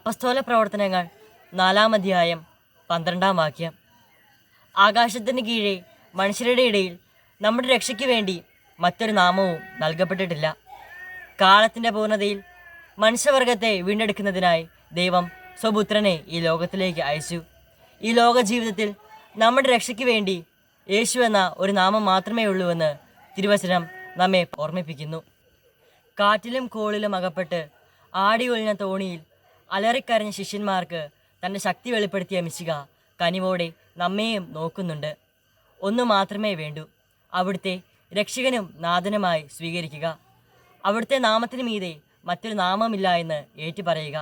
അപ്പസ്തോല പ്രവർത്തനങ്ങൾ 4-ാം അധ്യായം 12-ാം വാക്യം. ആകാശത്തിന് കീഴെ മനുഷ്യരുടെ ഇടയിൽ നമ്മുടെ രക്ഷയ്ക്ക് വേണ്ടി മറ്റൊരു നാമവും നൽകപ്പെട്ടിട്ടില്ല. കാലത്തിൻ്റെ പൂർണ്ണതയിൽ മനുഷ്യവർഗത്തെ വീണ്ടെടുക്കുന്നതിനായി ദൈവം സ്വപുത്രനെ ഈ ലോകത്തിലേക്ക് അയച്ചു. ഈ ലോക ജീവിതത്തിൽ നമ്മുടെ രക്ഷയ്ക്ക് വേണ്ടി യേശു എന്ന ഒരു നാമം മാത്രമേ ഉള്ളൂവെന്ന് തിരുവചനം നമ്മെ ഓർമ്മിപ്പിക്കുന്നു. കാറ്റിലും കോളിലും അകപ്പെട്ട് ആടി ഒഴിഞ്ഞ തോണിയിൽ അലറിക്കരഞ്ഞ ശിഷ്യന്മാർക്ക് തൻ്റെ ശക്തി വെളിപ്പെടുത്തിയ മിശിഹ കനിവോടെ നമ്മെയും നോക്കുന്നുണ്ട്. ഒന്നു മാത്രമേ വേണ്ടൂ, അവിടുത്തെ രക്ഷകനും നാഥനുമായി സ്വീകരിക്കുക. അവിടുത്തെ നാമത്തിന് മീതെ മറ്റൊരു നാമമില്ല എന്ന് ഏറ്റുപറയുക.